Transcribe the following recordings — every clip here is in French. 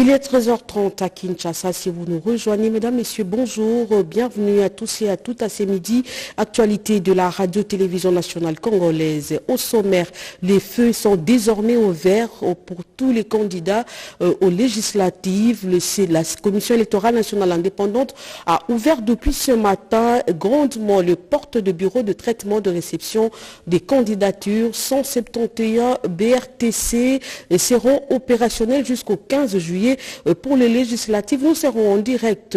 Il est 13h30 à Kinshasa. Si vous nous rejoignez, mesdames, messieurs, bonjour. Bienvenue à tous et à toutes à ces midis. Actualité de la radio-télévision nationale congolaise. Au sommaire, les feux sont désormais ouverts pour tous les candidats aux législatives. La Commission électorale nationale indépendante a ouvert depuis ce matin grandement le porte de bureau de traitement de réception des candidatures. 171 BRTC seront opérationnels jusqu'au 15 juillet. Pour les législatives, nous serons en direct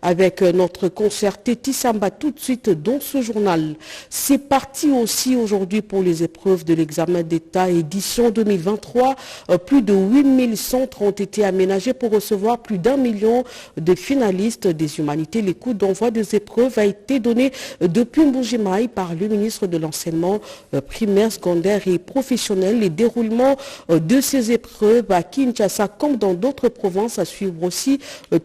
avec notre concert Téti Samba tout de suite dans ce journal. C'est parti aussi aujourd'hui pour les épreuves de l'examen d'État édition 2023. Plus de 8000 centres ont été aménagés pour recevoir plus d'1 million de finalistes des humanités. Les coups d'envoi des épreuves a été donné depuis Mbujimaï par le ministre de l'enseignement primaire, secondaire et professionnel. Les déroulements de ces épreuves à Kinshasa comme dans d'autres provinces à suivre aussi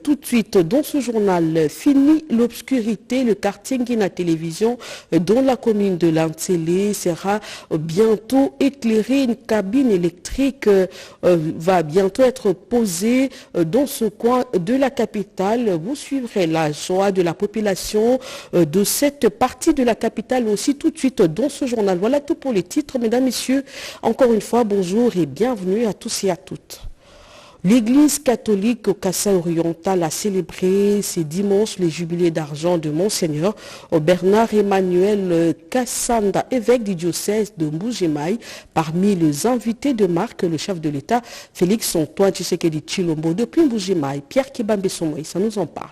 tout de suite dans ce journal. Fini l'obscurité, le quartier Nguina Télévision dans la commune de Lantsele sera bientôt éclairé. Une cabine électrique va bientôt être posée dans ce coin de la capitale. Vous suivrez la joie de la population de cette partie de la capitale aussi tout de suite dans ce journal. Voilà tout pour les titres, mesdames, messieurs. Encore une fois, bonjour et bienvenue à tous et à toutes. L'Église catholique au Kasaï oriental a célébré ce dimanche les jubilés d'argent de Monseigneur Bernard Emmanuel Kassanda, évêque du diocèse de Mbujimaï. Parmi les invités de marque, le chef de l'État, Félix Antoine Tshisekedi Tshilombo, depuis Mbujimaï. Pierre Kibambe Somoï, ça nous en parle.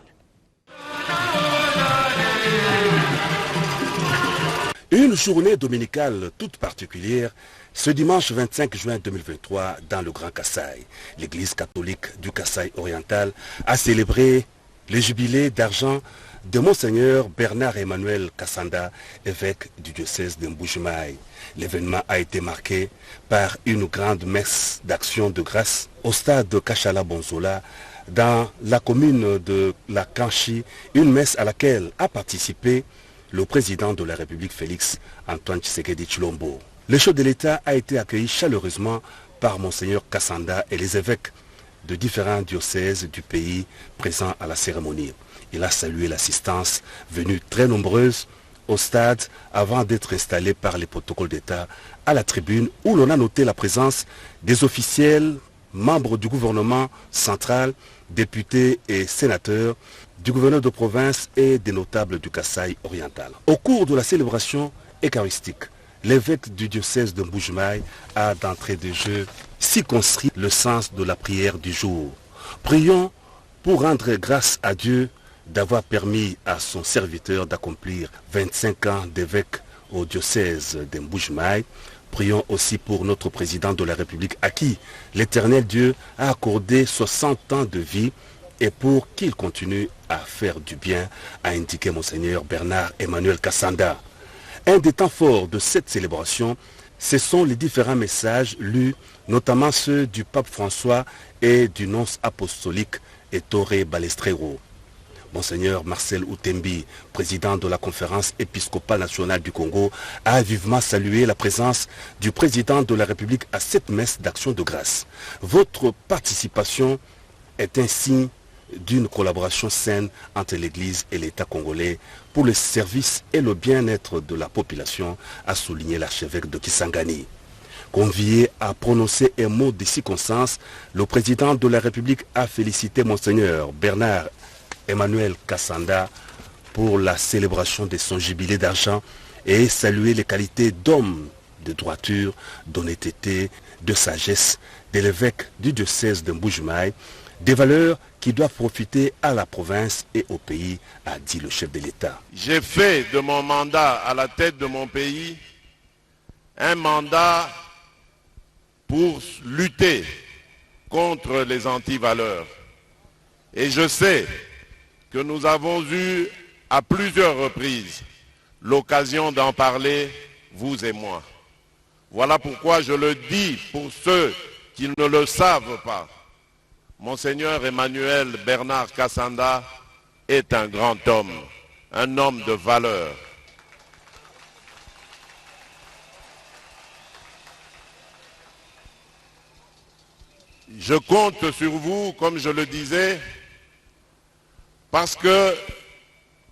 Une journée dominicale toute particulière ce dimanche 25 juin 2023 dans le Grand Kasaï. L'église catholique du Kasaï oriental a célébré le jubilé d'argent de Monseigneur Bernard Emmanuel Kassanda, évêque du diocèse de Mbujimaï. L'événement a été marqué par une grande messe d'action de grâce au stade de Kachala Bonzola dans la commune de la Kanchi, une messe à laquelle a participé le président de la République Félix Antoine Tshisekedi Tshilombo. Le chef de l'État a été accueilli chaleureusement par Monseigneur Kassanda et les évêques de différents diocèses du pays présents à la cérémonie. Il a salué l'assistance venue très nombreuse au stade avant d'être installé par les protocoles d'État à la tribune où l'on a noté la présence des officiels, membres du gouvernement central, députés et sénateurs, du gouverneur de province et des notables du Kasaï oriental. Au cours de la célébration eucharistique, l'évêque du diocèse de Mbujimaï a d'entrée de jeu circonscrit le sens de la prière du jour. Prions pour rendre grâce à Dieu d'avoir permis à son serviteur d'accomplir 25 ans d'évêque au diocèse de Mbujimaï. Prions aussi pour notre président de la République à qui l'Éternel Dieu a accordé 60 ans de vie et pour qu'il continue à faire du bien, a indiqué Monseigneur Bernard Emmanuel Kassanda. Un des temps forts de cette célébration, ce sont les différents messages lus, notamment ceux du pape François et du nonce apostolique Ettore Balestrero. Monseigneur Marcel Outembi, président de la conférence épiscopale nationale du Congo, a vivement salué la présence du président de la République à cette messe d'action de grâce. Votre participation est un signe d'une collaboration saine entre l'Église et l'État congolais pour le service et le bien-être de la population, a souligné l'archevêque de Kisangani. Convié à prononcer un mot de circonstance, le président de la République a félicité Monseigneur Bernard Emmanuel Kassanda pour la célébration de son jubilé d'argent et salué les qualités d'homme de droiture, d'honnêteté, de sagesse de l'évêque du diocèse de Mbujimaï, des valeurs qui doivent profiter à la province et au pays, a dit le chef de l'État. J'ai fait de mon mandat à la tête de mon pays un mandat pour lutter contre les antivaleurs. Et je sais que nous avons eu à plusieurs reprises l'occasion d'en parler, vous et moi. Voilà pourquoi je le dis pour ceux qui ne le savent pas. Monseigneur Emmanuel Bernard Kassanda est un grand homme, un homme de valeur. je compte sur vous, comme je le disais, parce que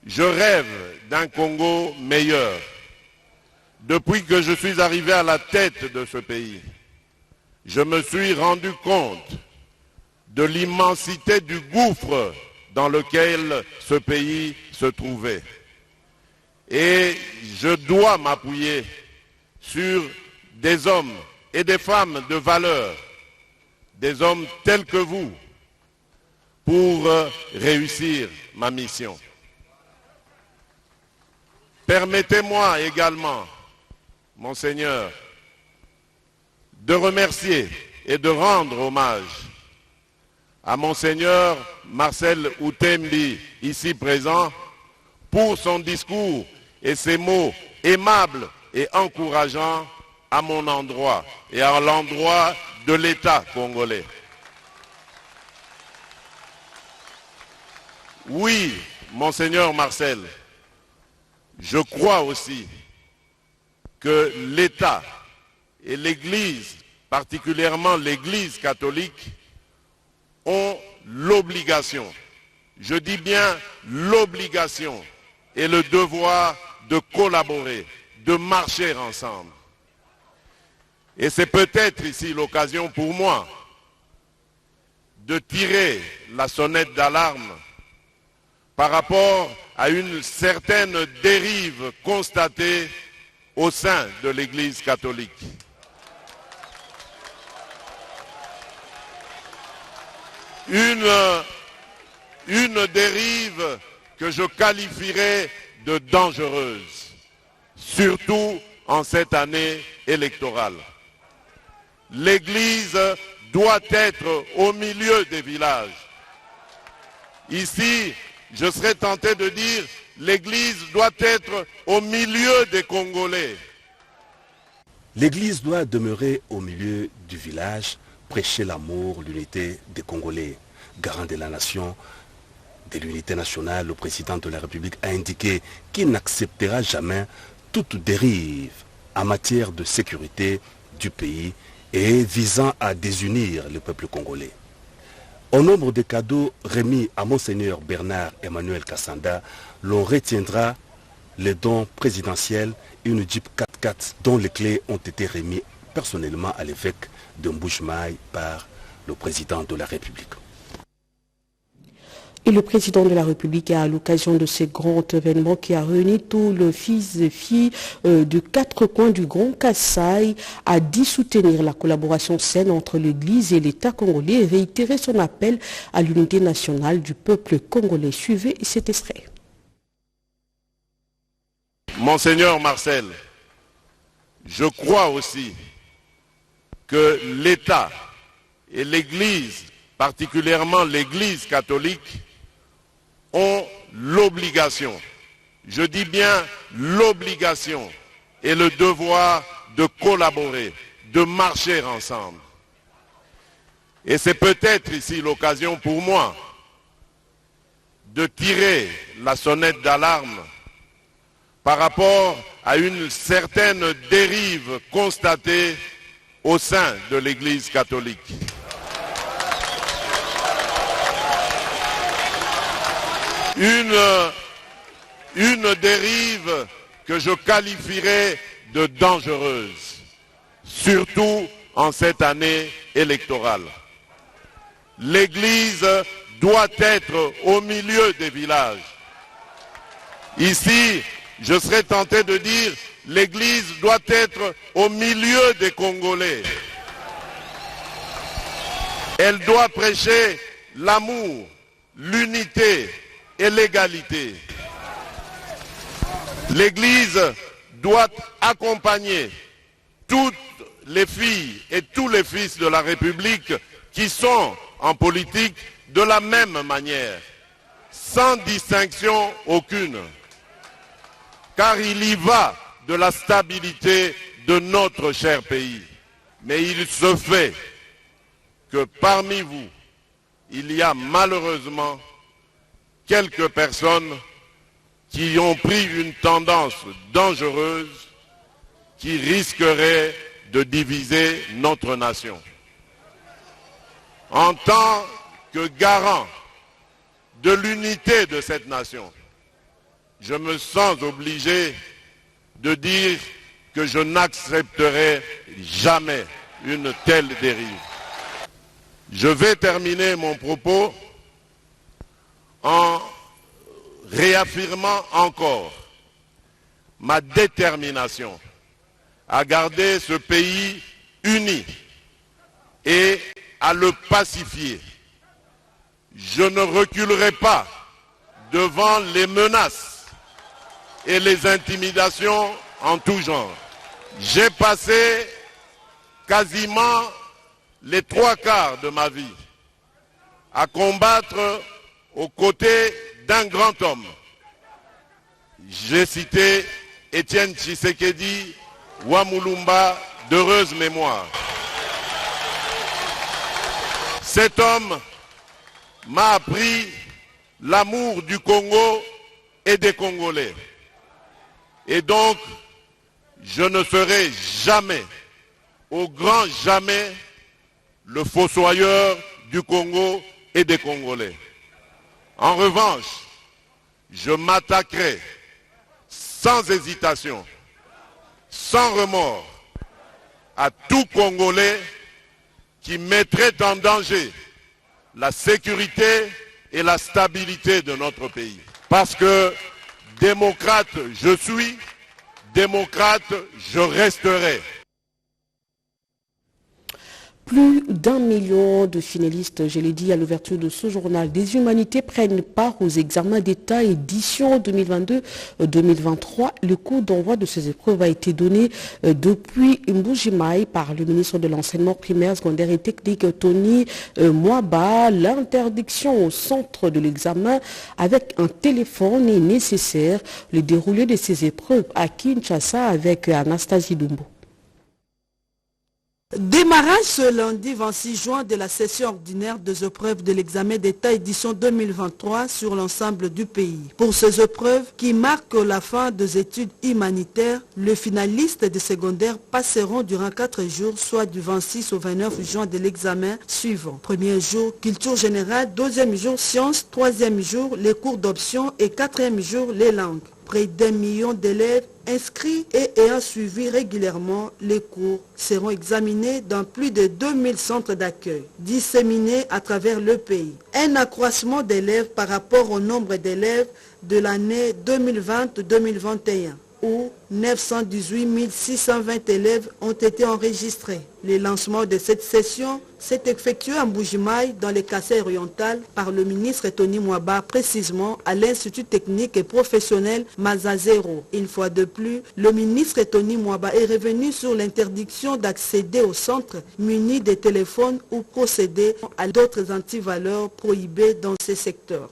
je rêve d'un Congo meilleur. Depuis que je suis arrivé à la tête de ce pays, je me suis rendu compte de l'immensité du gouffre dans lequel ce pays se trouvait. Et je dois m'appuyer sur des hommes et des femmes de valeur, des hommes tels que vous, pour réussir ma mission. Permettez-moi également, Monseigneur, de remercier et de rendre hommage à Monseigneur Marcel Outembi, ici présent, pour son discours et ses mots aimables et encourageants à mon endroit et à l'endroit de l'État congolais. Oui, Monseigneur Marcel, je crois aussi que l'État et l'Église, particulièrement l'Église catholique, ont l'obligation, je dis bien l'obligation et le devoir de collaborer, de marcher ensemble. Et c'est peut-être ici l'occasion pour moi de tirer la sonnette d'alarme par rapport à une certaine dérive constatée au sein de l'Église catholique. Une dérive que je qualifierais de dangereuse, surtout en cette année électorale. L'Église doit être au milieu des villages. Ici, je serais tenté de dire, l'Église doit être au milieu des Congolais. L'Église doit demeurer au milieu du village, prêcher l'amour, l'unité des Congolais. Garant de la nation, de l'unité nationale, le président de la République a indiqué qu'il n'acceptera jamais toute dérive en matière de sécurité du pays et visant à désunir le peuple congolais. Au nombre de cadeaux remis à Monseigneur Bernard Emmanuel Kassanda, l'on retiendra les dons présidentiels et une Jeep 4x4 dont les clés ont été remis personnellement à l'évêque de Mbuji-Mayi par le président de la République. Et le président de la République a, à l'occasion de ce grand événement qui a réuni tous les fils et filles de 4 coins du Grand Kasaï, a dit soutenir la collaboration saine entre l'Église et l'État congolais et réitérer son appel à l'unité nationale du peuple congolais. Suivez cet extrait. Monseigneur Marcel, je crois aussi que l'État et l'Église, particulièrement l'Église catholique, ont l'obligation, je dis bien l'obligation et le devoir de collaborer, de marcher ensemble. Et c'est peut-être ici l'occasion pour moi de tirer la sonnette d'alarme par rapport à une certaine dérive constatée au sein de l'Église catholique. Une dérive que je qualifierais de dangereuse, surtout en cette année électorale. L'Église doit être au milieu des villages. Ici, je serais tenté de dire, l'Église doit être au milieu des Congolais. Elle doit prêcher l'amour, l'unité et l'égalité. L'Église doit accompagner toutes les filles et tous les fils de la République qui sont en politique de la même manière, sans distinction aucune. Car il y va de la stabilité de notre cher pays. Mais il se fait que parmi vous, il y a malheureusement quelques personnes qui ont pris une tendance dangereuse qui risquerait de diviser notre nation. en tant que garant de l'unité de cette nation, je me sens obligé de dire que je n'accepterai jamais une telle dérive. Je vais terminer mon propos en réaffirmant encore ma détermination à garder ce pays uni et à le pacifier. Je ne reculerai pas devant les menaces et les intimidations en tout genre. J'ai passé quasiment les 3/4 de ma vie à combattre aux côtés d'un grand homme. J'ai cité Étienne Tshisekedi Wamulumba d'heureuse mémoire. Cet homme m'a appris l'amour du Congo et des Congolais. Et donc, je ne serai jamais, au grand jamais, le fossoyeur du Congo et des Congolais. En revanche, je m'attaquerai sans hésitation, sans remords, à tout Congolais qui mettrait en danger la sécurité et la stabilité de notre pays. Parce que démocrate je suis, démocrate je resterai. Plus d'1 million de finalistes, je l'ai dit à l'ouverture de ce journal, des humanités prennent part aux examens d'État édition 2022-2023. Le coup d'envoi de ces épreuves a été donné depuis Mbujimaï par le ministre de l'Enseignement primaire, secondaire et technique, Tony Mwaba. L'interdiction au centre de l'examen avec un téléphone est nécessaire. Le déroulé de ces épreuves à Kinshasa avec Anastasie Dumbo. Démarrage ce lundi 26 juin de la session ordinaire des épreuves de l'examen d'État édition 2023 sur l'ensemble du pays. Pour ces épreuves qui marquent la fin des études humanitaires, les finalistes de secondaire passeront durant 4 jours, soit du 26 au 29 juin de l'examen suivant. Premier jour, culture générale, deuxième jour, sciences, troisième jour, les cours d'option et quatrième jour, les langues. Près d'1 million d'élèves inscrits et ayant suivi régulièrement les cours seront examinés dans plus de 2000 centres d'accueil, disséminés à travers le pays. Un accroissement d'élèves par rapport au nombre d'élèves de l'année 2020-2021. Où 918 620 élèves ont été enregistrés. Le lancement de cette session s'est effectué à Mbujimaï dans le Kasaï oriental par le ministre Tony Mwaba, précisément à l'Institut technique et professionnel Mazazero. Une fois de plus, le ministre Tony Mwaba est revenu sur l'interdiction d'accéder au centre muni de téléphones ou procéder à d'autres antivaleurs prohibées dans ces secteurs.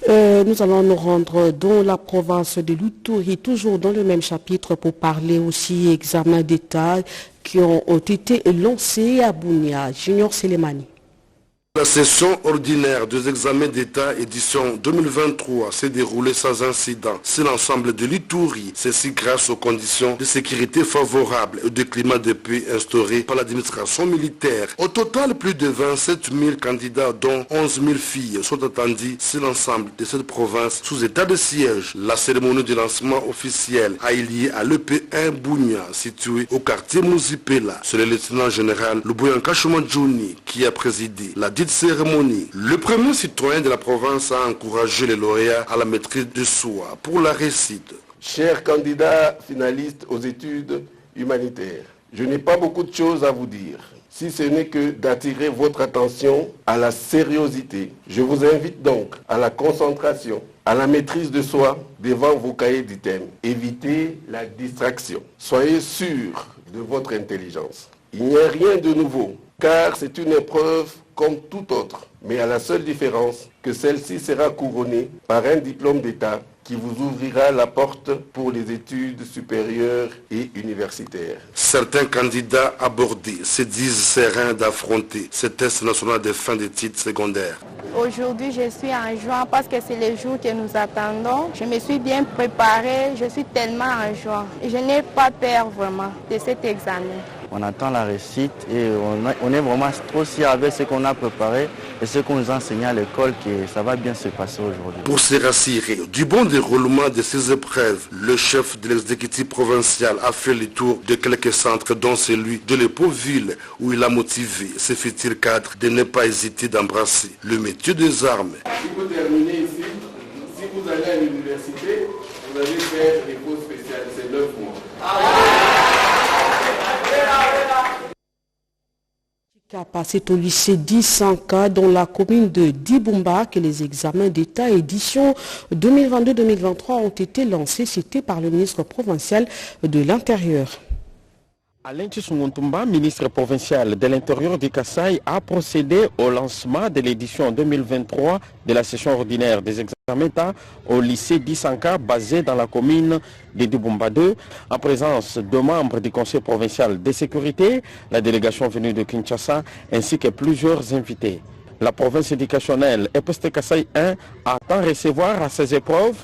Nous allons nous rendre dans la province de l'Uturi, toujours dans le même chapitre, pour parler aussi examens d'État qui ont été lancés à Bunia. Junior Selemani. La session ordinaire des examens d'État édition 2023 s'est déroulée sans incident sur l'ensemble de l'Ituri, ceci grâce aux conditions de sécurité favorables et de climat de paix instauré par l'administration militaire. Au total, plus de 27 000 candidats, dont 11 000 filles, sont attendus sur l'ensemble de cette province sous état de siège. La cérémonie de lancement officiel a eu lieu à l'EP1 Bunia, situé au quartier Muzipela. C'est le lieutenant général Luboyanka Shumanjouni qui a présidé la dite cérémonie. Le premier citoyen de la province a encouragé les lauréats à la maîtrise de soi pour la réussite. Chers candidats finalistes aux études humanitaires, je n'ai pas beaucoup de choses à vous dire, si ce n'est que d'attirer votre attention à la sérieuxité. Je vous invite donc à la concentration, à la maîtrise de soi devant vos cahiers d'items. Évitez la distraction. Soyez sûrs de votre intelligence. Il n'y a rien de nouveau, car c'est une épreuve comme tout autre, mais à la seule différence que celle-ci sera couronnée par un diplôme d'État qui vous ouvrira la porte pour les études supérieures et universitaires. Certains candidats abordés se disent sereins d'affronter ce test national de fin d'études secondaires. Aujourd'hui, je suis en joie parce que c'est le jour que nous attendons. Je me suis bien préparée, je suis tellement en joie. Je n'ai pas peur vraiment de cet examen. On attend la réussite et on est vraiment trop fiers avec ce qu'on a préparé et ce qu'on nous a enseigné à l'école que ça va bien se passer aujourd'hui. Pour se rassurer du bon déroulement de ces épreuves, le chef de l'exécutif provincial a fait le tour de quelques centres dont celui de l'Épauville où il a motivé ses futurs cadres de ne pas hésiter d'embrasser le métier des armes. Si vous terminez ici, si vous allez à l'université, vous allez faire des cours spéciales, c'est 9 mois. C'est au lycée d'Isanka dans la commune de Dibumba que les examens d'État édition 2022-2023 ont été lancés. C'était par le ministre provincial de l'Intérieur. Alain Tshisunguntumba, ministre provincial de l'Intérieur du Kasaï, a procédé au lancement de l'édition 2023 de la session ordinaire des examens d'État au lycée d'Isanka, basé dans la commune de Dibumba 2, en présence de membres du conseil provincial de sécurité, la délégation venue de Kinshasa, ainsi que plusieurs invités. La province éducationnelle EPST Kasaï 1 attend recevoir à ces épreuves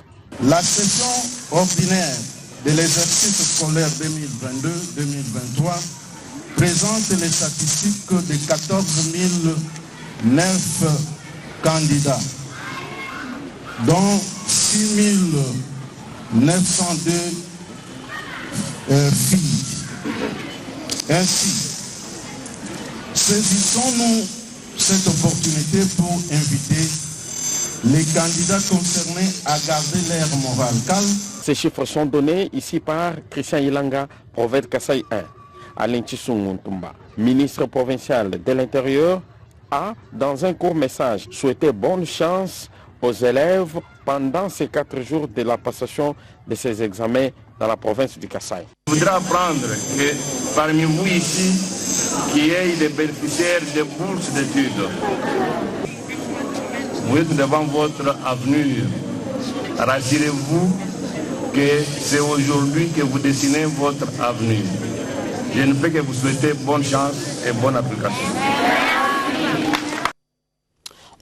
la session ordinaire de l'exercice scolaire 2022-2023 présente les statistiques de 14 009 candidats, dont 6 902 filles. Ainsi, saisissons-nous cette opportunité pour inviter les candidats concernés à garder l'air moral calme. Ces chiffres sont donnés ici par Christian Ilanga, prophète Kasaï 1. Alain Tshisunguntumba, ministre provincial de l'Intérieur, a, dans un court message, souhaité bonne chance aux élèves pendant ces 4 jours de la passation de ces examens dans la province du Kasaï. Je voudrais apprendre que parmi vous ici, qui est des bénéficiaires de bourses d'études, vous êtes devant votre avenir. Rassurez-vous que c'est aujourd'hui que vous dessinez votre avenir. Je ne peux que vous souhaiter bonne chance et bonne application.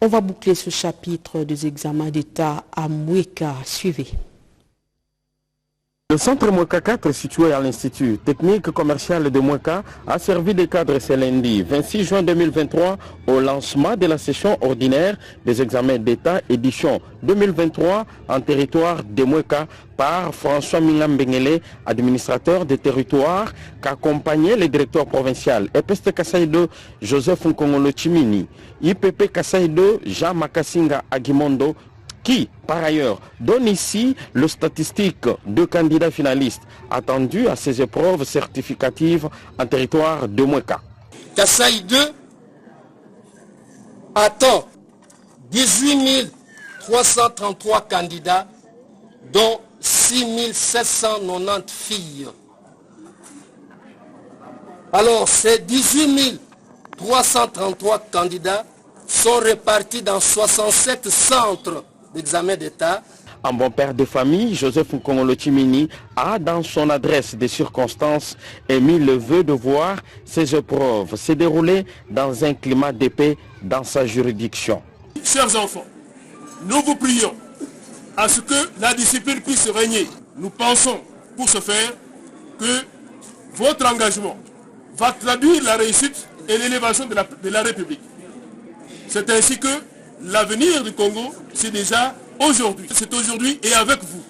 On va boucler ce chapitre des examens d'État à Moueka. Suivez. Le centre Moueka 4, situé à l'Institut technique commercial de Moueka, a servi de cadre ce lundi 26 juin 2023 au lancement de la session ordinaire des examens d'État édition 2023 en territoire de Moueka par François Mingambengele, administrateur des territoires, qu'accompagnait le directeur provincial EPST Kasaï 2, Joseph Nkongolo Chimini, IPP Kasaï 2, Jean Makasinga Agimondo, qui, par ailleurs, donne ici le statistique de candidats finalistes attendus à ces épreuves certificatives en territoire de Moueka. Kasaï 2 attend 18 333 candidats, dont 6 790 filles. Alors, ces 18 333 candidats sont répartis dans 67 centres d'examen d'État. Un bon père de famille, Joseph Nkongolo Chimini, a dans son adresse des circonstances émis le vœu de voir ces épreuves se dérouler dans un climat de paix dans sa juridiction. Chers enfants, nous vous prions à ce que la discipline puisse régner. Nous pensons pour ce faire que votre engagement va traduire la réussite et l'élévation de la République. C'est ainsi que l'avenir du Congo, c'est déjà aujourd'hui. C'est aujourd'hui et avec vous.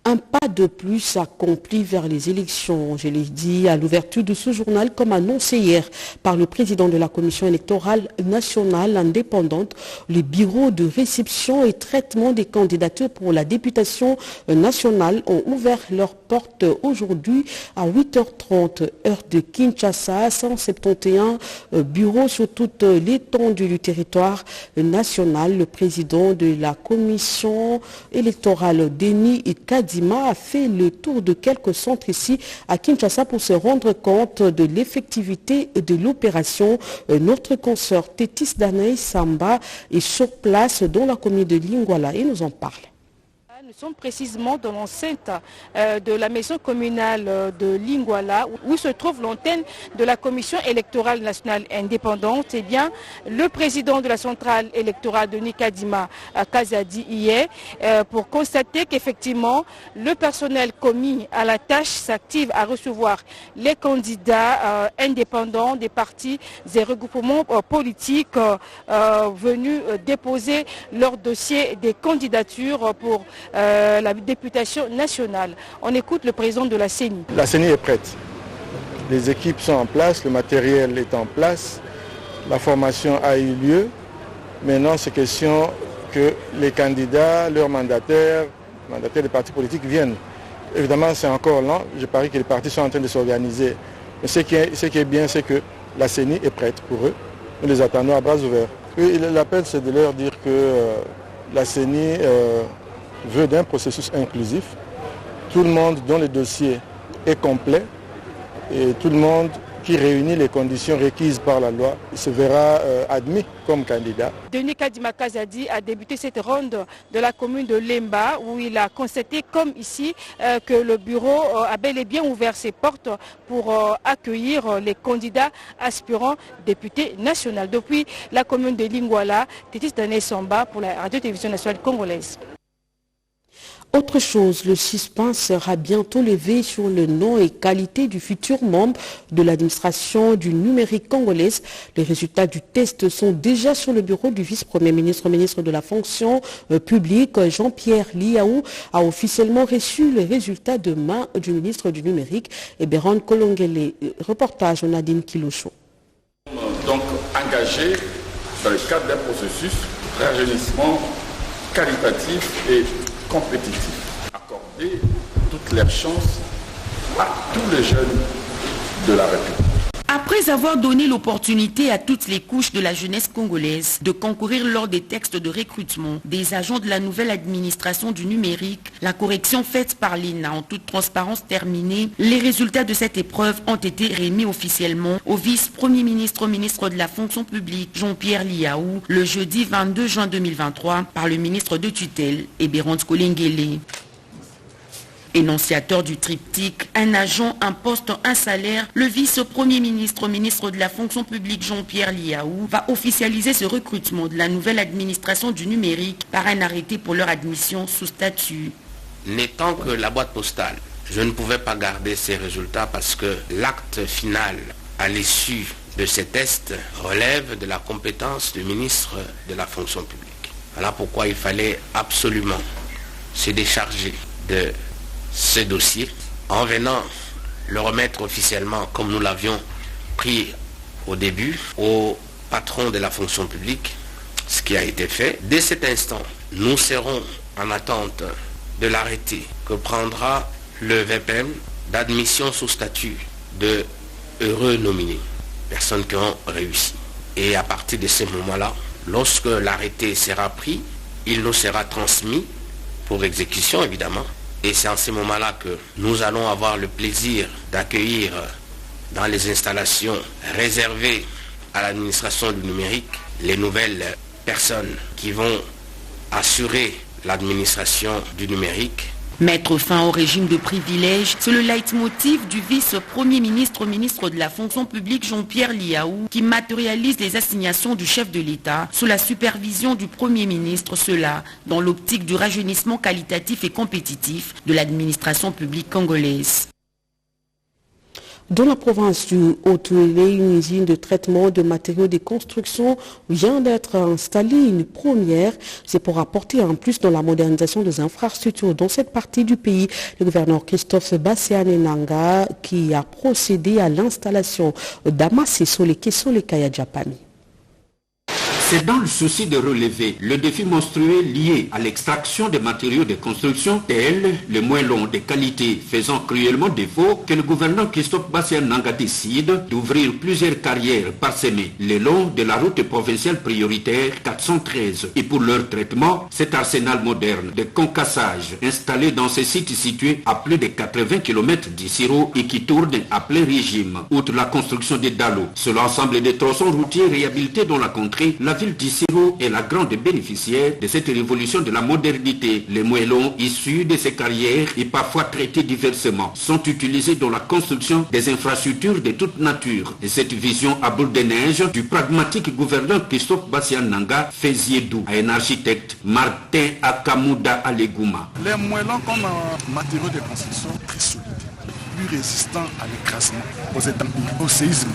Un pas de plus accompli vers les élections, je l'ai dit à l'ouverture de ce journal, comme annoncé hier par le président de la Commission électorale nationale indépendante. Les bureaux de réception et traitement des candidatures pour la députation nationale ont ouvert leurs portes aujourd'hui à 8h30, heure de Kinshasa, 171 bureaux sur toute l'étendue du territoire national. Le président de la Commission électorale, Denis Kadima, a fait le tour de quelques centres ici à Kinshasa pour se rendre compte de l'effectivité de l'opération. Notre consoeur Tétis Danaï Samba est sur place dans la commune de Lingwala et nous en parle. Nous sommes précisément dans l'enceinte de la maison communale de Lingwala où se trouve l'antenne de la Commission électorale nationale indépendante. Eh bien, le président de la centrale électorale de Nicadima Kazadi y est pour constater qu'effectivement le personnel commis à la tâche s'active à recevoir les candidats indépendants des partis et regroupements politiques venus déposer leur dossier des candidatures pour la députation nationale. On écoute le président de la CENI. La CENI est prête. Les équipes sont en place, le matériel est en place, la formation a eu lieu. Maintenant, c'est question que les candidats, leurs mandataires des partis politiques viennent. Évidemment, c'est encore lent. Je parie que les partis sont en train de s'organiser. Mais ce qui est bien, c'est que la CENI est prête pour eux. Nous les attendons à bras ouverts. L'appel, c'est de leur dire que la CENI veut d'un processus inclusif. Tout le monde dont le dossier est complet et tout le monde qui réunit les conditions requises par la loi se verra admis comme candidat. Denis Kadima Kazadi a débuté cette ronde de la commune de Lemba où il a constaté, comme ici, que le bureau a bel et bien ouvert ses portes pour accueillir les candidats aspirants députés nationaux. Depuis la commune de Lingwala, Tétis Dané Samba pour la radio-télévision nationale congolaise. Autre chose, le suspense sera bientôt levé sur le nom et qualité du futur membre de l'administration du numérique congolaise. Les résultats du test sont déjà sur le bureau du vice-premier ministre, ministre de la fonction publique. Jean-Pierre Liaou a officiellement reçu les résultats de main du ministre du numérique. Et Béran Kolongele, reportage Nadine Kilocho. Donc engagé dans le cadre d'un processus de rajeunissement qualitatif et compétitif, accorder toutes les chances à tous les jeunes de la République. Après avoir donné l'opportunité à toutes les couches de la jeunesse congolaise de concourir lors des textes de recrutement des agents de la nouvelle administration du numérique, la correction faite par l'INA en toute transparence terminée, les résultats de cette épreuve ont été remis officiellement au vice-premier ministre, ministre de la fonction publique, Jean-Pierre Liaou, le jeudi 22 juin 2023 par le ministre de tutelle, Ebérand Kolengele. Énonciateur du triptyque, un agent, un poste, un salaire, le vice-premier ministre, ministre de la fonction publique Jean-Pierre Liaou va officialiser ce recrutement de la nouvelle administration du numérique par un arrêté pour leur admission sous statut. N'étant que la boîte postale, je ne pouvais pas garder ces résultats parce que l'acte final à l'issue de ces tests relève de la compétence du ministre de la fonction publique. Voilà pourquoi il fallait absolument se décharger de ce dossier en venant le remettre officiellement comme nous l'avions pris au début au patron de la fonction publique, ce qui a été fait. Dès cet instant, nous serons en attente de l'arrêté que prendra le VPM d'admission sous statut de heureux nominés, personnes qui ont réussi. Et à partir de ce moment-là, lorsque l'arrêté sera pris, il nous sera transmis pour exécution évidemment. Et c'est en ce moment-là que nous allons avoir le plaisir d'accueillir dans les installations réservées à l'administration du numérique les nouvelles personnes qui vont assurer l'administration du numérique. Mettre fin au régime de privilèges, c'est le leitmotiv du vice-premier ministre, ministre de la fonction publique Jean-Pierre Liaou, qui matérialise les assignations du chef de l'État sous la supervision du Premier ministre, cela dans l'optique du rajeunissement qualitatif et compétitif de l'administration publique congolaise. Dans la province du Haut-Uélé, une usine de traitement de matériaux de construction vient d'être installée, une première. C'est pour apporter un plus dans la modernisation des infrastructures dans cette partie du pays. Le gouverneur Christophe Bassiane-Nanga qui a procédé à l'installation d'Amassé Soleke Solekaya Japani. C'est dans le souci de relever le défi monstrueux lié à l'extraction des matériaux de construction tels les moellons de qualité faisant cruellement défaut que le gouverneur Christophe Bassiane-Nanga décide d'ouvrir plusieurs carrières parsemées le long de la route provinciale prioritaire 413. Et pour leur traitement, cet arsenal moderne de concassage installé dans ces sites situés à plus de 80 km d'Issiro et qui tourne à plein régime. Outre la construction des dallos, sur l'ensemble des tronçons routiers réhabilités dans la contrée, la ville d'Issiro est la grande bénéficiaire de cette révolution de la modernité. Les moellons issus de ces carrières et parfois traités diversement sont utilisés dans la construction des infrastructures de toute nature. Et cette vision à boule de neige du pragmatique gouverneur Christophe Bassiananga fait doux à un architecte, Martin Akamouda Alegouma. Les moellons comme matériaux de construction très solides, plus résistant à l'écrasement, aux étampilles, au séisme.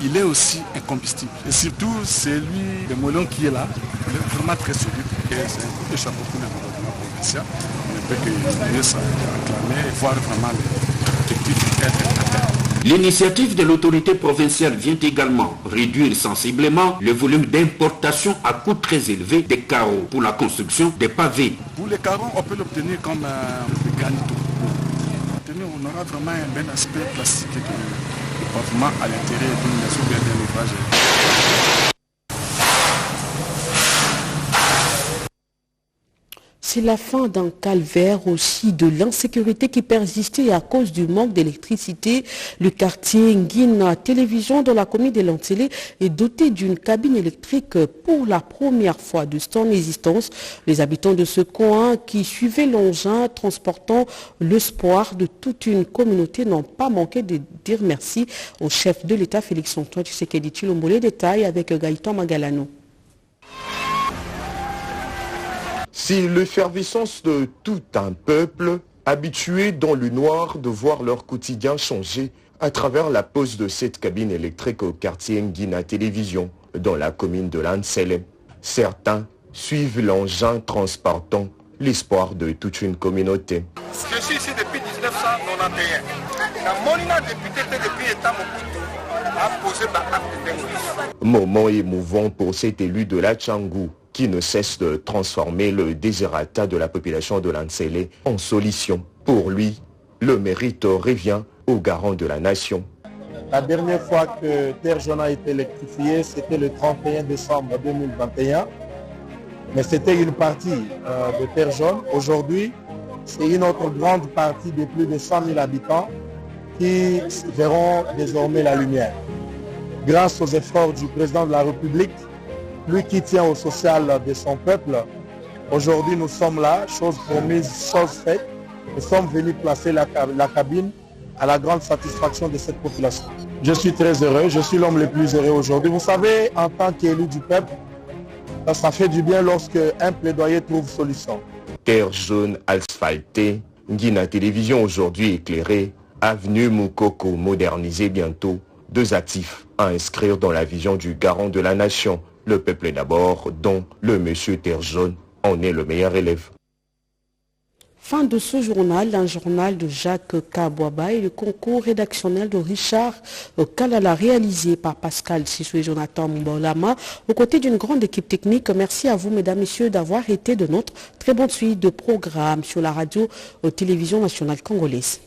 Il est aussi incombustible. Et surtout, c'est lui, le moellon qui est là, il est vraiment très solide. Et c'est un coup de chapeau pour le gouvernement provincial. On ne peut que mieux s'acclamer et voir vraiment l'objectif être atteint. L'initiative de l'autorité provinciale vient également réduire sensiblement le volume d'importation à coût très élevé des carreaux pour la construction des pavés. Pour les carreaux, on peut l'obtenir comme des granitaux. On aura vraiment un bel aspect plastique de pavement à l'intérieur d'une maison bien d'un ouvrage. C'est la fin d'un calvaire aussi de l'insécurité qui persistait à cause du manque d'électricité. Le quartier Nguina Télévision de la commune de Lantélé est doté d'une cabine électrique pour la première fois de son existence. Les habitants de ce coin qui suivaient l'engin transportant l'espoir de toute une communauté n'ont pas manqué de dire merci au chef de l'État Félix-Antoine Tshisekedi Tshilombo. Les détails avec Gaëtan Magalano. C'est l'effervescence de tout un peuple habitué dans le noir de voir leur quotidien changer à travers la pose de cette cabine électrique au quartier Nguina Télévision dans la commune de Lansele. Certains suivent l'engin transportant l'espoir de toute une communauté. Je suis ici depuis 1991. La monina député depuis l'État a posé ma acte. Moment émouvant pour cet élu de la Tchangou qui ne cesse de transformer le désirata de la population de Lansele en solution. Pour lui, le mérite revient au garant de la nation. La dernière fois que Terre-Jaune a été électrifiée, c'était le 31 décembre 2021. Mais c'était une partie de Terre-Jaune. Aujourd'hui, c'est une autre grande partie de plus de 100 000 habitants qui verront désormais la lumière. Grâce aux efforts du président de la République, lui qui tient au social de son peuple, aujourd'hui nous sommes là, chose promise, chose faite. Nous sommes venus placer la cabine à la grande satisfaction de cette population. Je suis très heureux, je suis l'homme le plus heureux aujourd'hui. Vous savez, en tant qu'élu du peuple, ça fait du bien lorsque un plaidoyer trouve solution. Terre jaune asphaltée, Nguina Télévision aujourd'hui éclairée, avenue Moukoko modernisée bientôt, deux actifs à inscrire dans la vision du garant de la nation. Le peuple d'abord, dont le monsieur Terre jaune en est le meilleur élève. Fin de ce journal, un journal de Jacques Kabouaba et le concours rédactionnel de Richard Kalala réalisé par Pascal Sissou et Jonathan Mbolama aux côtés d'une grande équipe technique. Merci à vous, mesdames, messieurs, d'avoir été de notre très bonne suite de programmes sur la radio-télévision nationale congolaise.